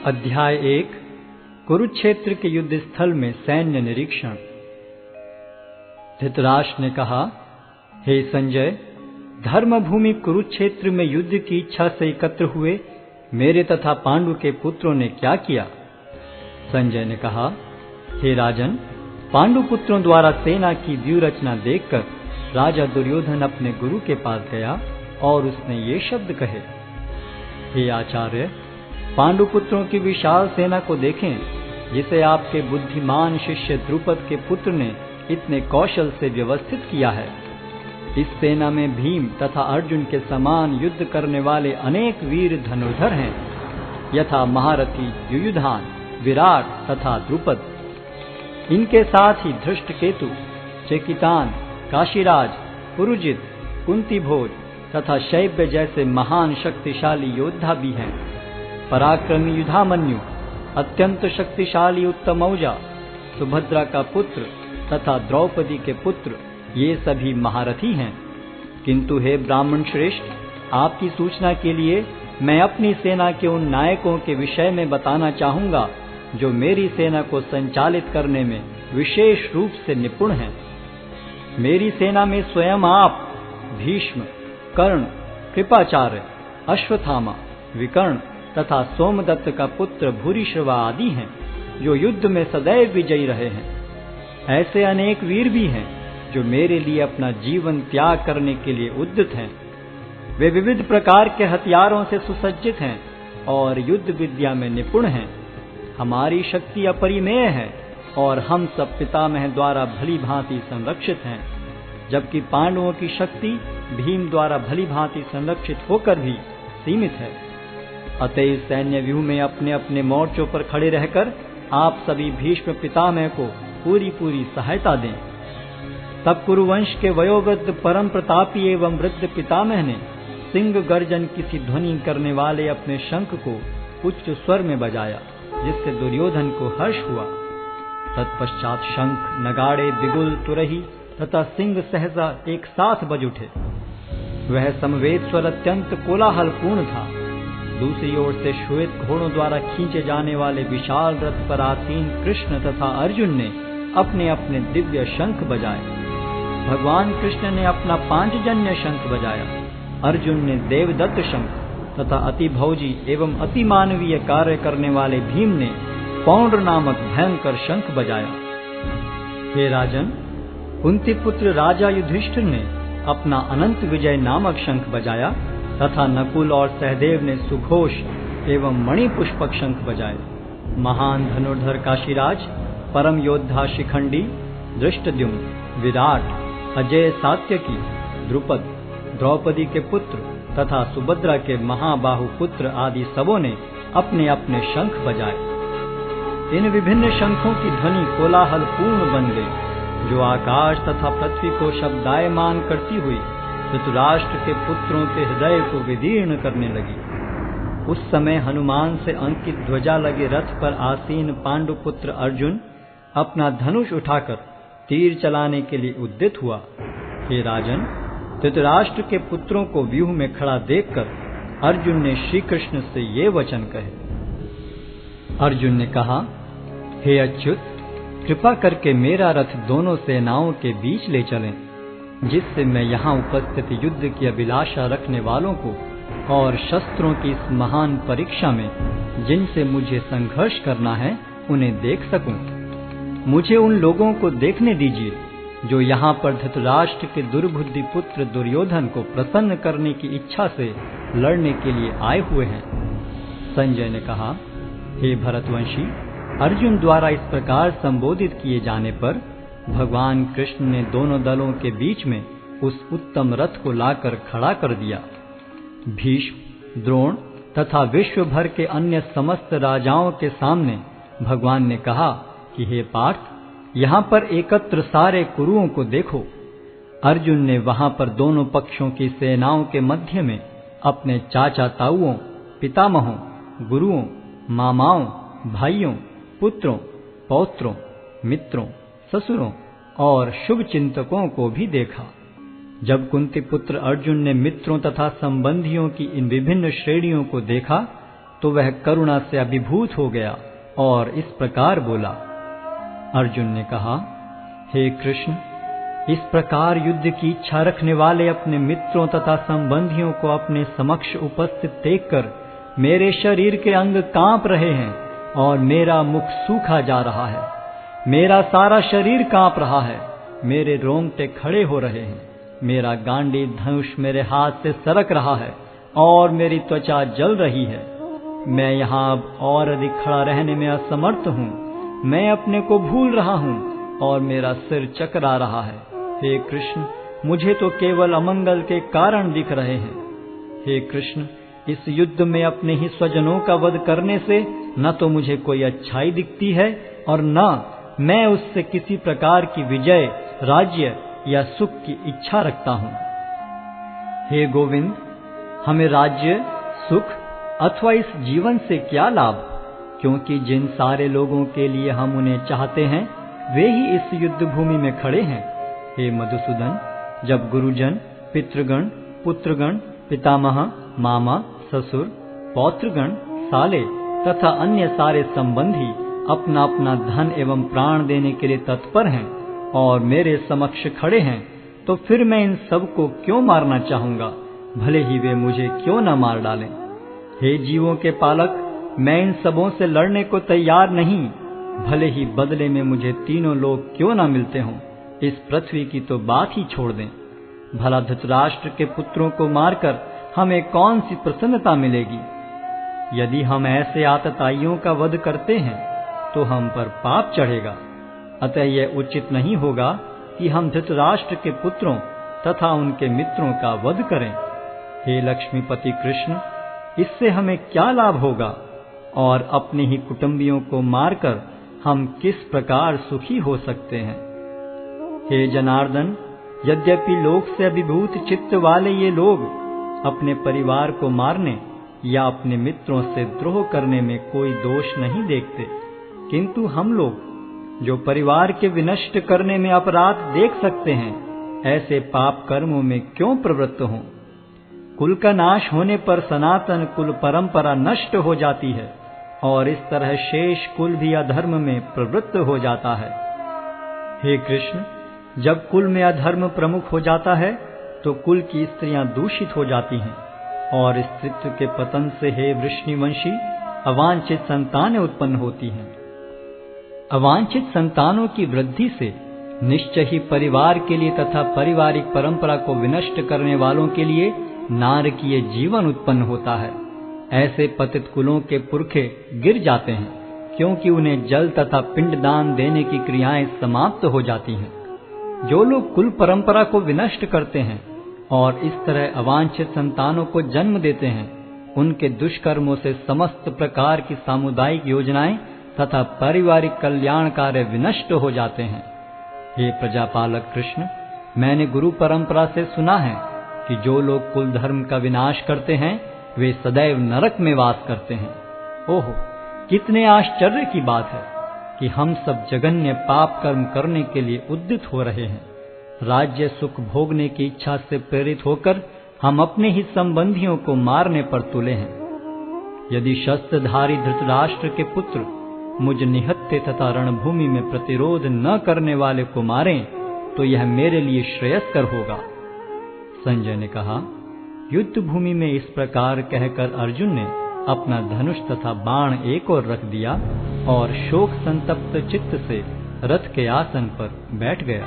अध्याय 1 कुरुक्षेत्र के युद्ध स्थल में सैन्य निरीक्षण। धृतराष्ट्र ने कहा, हे संजय, धर्मभूमि कुरुक्षेत्र में युद्ध की इच्छा से एकत्र हुए मेरे तथा पांडु के पुत्रों ने क्या किया? संजय ने कहा, हे राजन, पांडु पुत्रों द्वारा सेना की व्यूह रचना देखकर राजा दुर्योधन अपने गुरु के पास गया और उसने ये शब्द कहे, हे आचार्य, पांडु पुत्रों की विशाल सेना को देखें, जिसे आपके बुद्धिमान शिष्य द्रुपद के पुत्र ने इतने कौशल से व्यवस्थित किया है। इस सेना में भीम तथा अर्जुन के समान युद्ध करने वाले अनेक वीर धनुर्धर हैं, यथा महारथी युयुधान, विराट तथा द्रुपद। इनके साथ ही धृष्टकेतु, चेकितान, काशीराज, पुरुजित, कुंतीभोज तथा शैब्य जैसे महान शक्तिशाली योद्धा भी हैं। पराक्रमी युधामन्यु, अत्यंत शक्तिशाली उत्तमौजा, सुभद्रा का पुत्र तथा द्रौपदी के पुत्र, ये सभी महारथी हैं। किंतु हे ब्राह्मण श्रेष्ठ, आपकी सूचना के लिए मैं अपनी सेना के उन नायकों के विषय में बताना चाहूंगा जो मेरी सेना को संचालित करने में विशेष रूप से निपुण हैं। मेरी सेना में स्वयं आप, भीष्म, कर्ण, कृपाचार्य, अश्वत्थामा, विकर्ण तथा सोमदत्त का पुत्र भूरिश्रवा आदि हैं, जो युद्ध में सदैव विजयी रहे हैं। ऐसे अनेक वीर भी हैं जो मेरे लिए अपना जीवन त्याग करने के लिए उद्यत हैं। वे विविध प्रकार के हथियारों से सुसज्जित हैं और युद्ध विद्या में निपुण हैं। हमारी शक्ति अपरिमेय है और हम सब पितामह द्वारा भली भांति संरक्षित हैं, जबकि पांडवों की शक्ति भीम द्वारा भली भांति संरक्षित होकर भी सीमित है। अतः इस सैन्य व्यूह में अपने अपने मोर्चों पर खड़े रहकर आप सभी भीष्म पितामह को पूरी सहायता दें। तब कुरुवंश के वयोवृद्ध परम प्रतापी एवं वृद्ध पितामह ने सिंह गर्जन किसी ध्वनि करने वाले अपने शंख को उच्च स्वर में बजाया, जिससे दुर्योधन को हर्ष हुआ। तत्पश्चात शंख, नगाड़े, बिगुल, तुरही तथा सिंह सहसा एक साथ बज उठे। वह समवेत स्वर अत्यंत कोलाहलपूर्ण था। दूसरी ओर से श्वेत घोड़ों द्वारा खींचे जाने वाले विशाल रथ पर आसीन कृष्ण तथा अर्जुन ने अपने अपने दिव्य शंख बजाए। भगवान कृष्ण ने अपना पांचजन्य शंख बजाया, अर्जुन ने देवदत्त शंख तथा अति भौजी एवं अति मानवीय कार्य करने वाले भीम ने पौंड्र नामक भयंकर शंख बजाया। हे राजन, कुंती पुत्र राजा युधिष्ठिर ने अपना अनंत विजय नामक शंख बजाया तथा नकुल और सहदेव ने सुघोष एवं मणिपुष्पक शंख बजाए। महान धनुर्धर काशीराज, परम योद्धा शिखंडी, धृष्टद्युम्न, विराट, अजय सात्यकी, द्रुपद, द्रौपदी के पुत्र तथा सुभद्रा के महाबाहु पुत्र आदि सबों ने अपने अपने शंख बजाए। इन विभिन्न शंखों की ध्वनि कोलाहल पूर्ण बन गई, जो आकाश तथा पृथ्वी को शब्दायमान करती हुई धृतराष्ट्र के पुत्रों के हृदय को विदीर्ण करने लगी। उस समय हनुमान से अंकित ध्वजा लगे रथ पर आसीन पांडु पुत्र अर्जुन अपना धनुष उठाकर तीर चलाने के लिए उद्यत हुआ। हे राजन, धृतराष्ट्र के पुत्रों को व्यूह में खड़ा देखकर अर्जुन ने श्री कृष्ण से ये वचन कहे। अर्जुन ने कहा, हे अच्युत, कृपा करके मेरा रथ दोनों सेनाओं के बीच ले चलें, जिससे मैं यहाँ उपस्थित युद्ध की अभिलाषा रखने वालों को और शस्त्रों की इस महान परीक्षा में जिनसे मुझे संघर्ष करना है उन्हें देख सकूं। मुझे उन लोगों को देखने दीजिए जो यहाँ पर धृतराष्ट्र के दुर्बुद्धि पुत्र दुर्योधन को प्रसन्न करने की इच्छा से लड़ने के लिए आए हुए हैं। संजय ने कहा, हे भरतवंशी, अर्जुन द्वारा इस प्रकार संबोधित किए जाने पर भगवान कृष्ण ने दोनों दलों के बीच में उस उत्तम रथ को लाकर खड़ा कर दिया। भीष्म, द्रोण तथा विश्व भर के अन्य समस्त राजाओं के सामने भगवान ने कहा कि हे पार्थ, यहाँ पर एकत्र सारे कुरुओं को देखो। अर्जुन ने वहां पर दोनों पक्षों की सेनाओं के मध्य में अपने चाचा ताऊओं, पितामहों, गुरुओं, मामाओं, भाइयों, पुत्रों, पौत्रों, मित्रों, ससुरों और शुभ चिंतकों को भी देखा। जब कुंती पुत्र अर्जुन ने मित्रों तथा संबंधियों की इन विभिन्न श्रेणियों को देखा तो वह करुणा से अभिभूत हो गया और इस प्रकार बोला। अर्जुन ने कहा, हे कृष्ण, इस प्रकार युद्ध की इच्छा रखने वाले अपने मित्रों तथा संबंधियों को अपने समक्ष उपस्थित देखकर मेरे शरीर के अंग कांप रहे हैं और मेरा मुख सूखा जा रहा है। मेरा सारा शरीर कांप रहा है, मेरे रोंगटे खड़े हो रहे हैं, मेरा गांडी धनुष मेरे हाथ से सरक रहा है और मेरी त्वचा जल रही है। मैं यहाँ अब और अधिक खड़ा रहने में असमर्थ हूँ। मैं अपने को भूल रहा हूँ और मेरा सिर चकरा रहा है। हे कृष्ण, मुझे तो केवल अमंगल के कारण दिख रहे हैं। हे कृष्ण, इस युद्ध में अपने ही स्वजनों का वध करने से न तो मुझे कोई अच्छाई दिखती है और न मैं उससे किसी प्रकार की विजय, राज्य या सुख की इच्छा रखता हूँ। हे गोविंद, हमें राज्य, सुख अथवा इस जीवन से क्या लाभ, क्योंकि जिन सारे लोगों के लिए हम उन्हें चाहते हैं वे ही इस युद्ध भूमि में खड़े हैं। हे मधुसूदन, जब गुरुजन, पितृगण, पुत्रगण, पितामह, मामा, ससुर, पौत्रगण, साले तथा अन्य सारे संबंधी अपना अपना धन एवं प्राण देने के लिए तत्पर हैं और मेरे समक्ष खड़े हैं, तो फिर मैं इन सब को क्यों मारना चाहूंगा, भले ही वे मुझे क्यों न मार डालें। हे जीवों के पालक, मैं इन सबों से लड़ने को तैयार नहीं, भले ही बदले में मुझे तीनों लोग क्यों न मिलते हों। इस पृथ्वी की तो बात ही छोड़ दें। भला धृतराष्ट्र के पुत्रों को मारकर हमें कौन सी प्रसन्नता मिलेगी। यदि हम ऐसे आतताइयों का वध करते हैं तो हम पर पाप चढ़ेगा। अतः यह उचित नहीं होगा कि हम धृतराष्ट्र के पुत्रों तथा उनके मित्रों का वध करें। हे लक्ष्मीपति कृष्ण, इससे हमें क्या लाभ होगा और अपने ही कुटुंबियों को मारकर हम किस प्रकार सुखी हो सकते हैं। हे जनार्दन, यद्यपि लोक से अभिभूत चित्त वाले ये लोग अपने परिवार को मारने या अपने मित्रों से द्रोह करने में कोई दोष नहीं देखते, किंतु हम लोग जो परिवार के विनष्ट करने में अपराध देख सकते हैं, ऐसे पाप कर्मों में क्यों प्रवृत्त हों। कुल का नाश होने पर सनातन कुल परंपरा नष्ट हो जाती है और इस तरह शेष कुल भी अधर्म में प्रवृत्त हो जाता है। हे कृष्ण, जब कुल में अधर्म प्रमुख हो जाता है तो कुल की स्त्रियां दूषित हो जाती हैं और स्त्रीत्व के पतन से हे वृष्णिवंशी अवांछित संतानें उत्पन्न होती हैं। अवांछित संतानों की वृद्धि से निश्चय ही परिवार के लिए तथा पारिवारिक परंपरा को विनष्ट करने वालों के लिए नारकीय जीवन उत्पन्न होता है। ऐसे पतित कुलों के पुरखे गिर जाते हैं, क्योंकि उन्हें जल तथा पिंडदान देने की क्रियाएं समाप्त हो जाती हैं। जो लोग कुल परंपरा को विनष्ट करते हैं और इस तरह अवांछित संतानों को जन्म देते हैं, उनके दुष्कर्मों से समस्त प्रकार की सामुदायिक योजनाएं तथा पारिवारिक कल्याण कार्य विनष्ट हो जाते हैं। हे प्रजापालक कृष्ण, मैंने गुरु परंपरा से सुना है कि जो लोग कुल धर्म का विनाश करते हैं वे सदैव नरक में वास करते हैं। ओहो, कितने आश्चर्य की बात है कि हम सब जघन्य पाप कर्म करने के लिए उद्यत हो रहे हैं। राज्य सुख भोगने की इच्छा से प्रेरित होकर हम अपने ही संबंधियों को मारने पर तुले हैं। यदि शस्त्रधारी धृतराष्ट्र के पुत्र मुझ निहत्थे तथा रणभूमि में प्रतिरोध न करने वाले को मारें तो यह मेरे लिए श्रेयस्कर होगा। संजय ने कहा, युद्ध भूमि में इस प्रकार कहकर अर्जुन ने अपना धनुष तथा बाण एक ओर रख दिया और शोक संतप्त चित्त से रथ के आसन पर बैठ गया।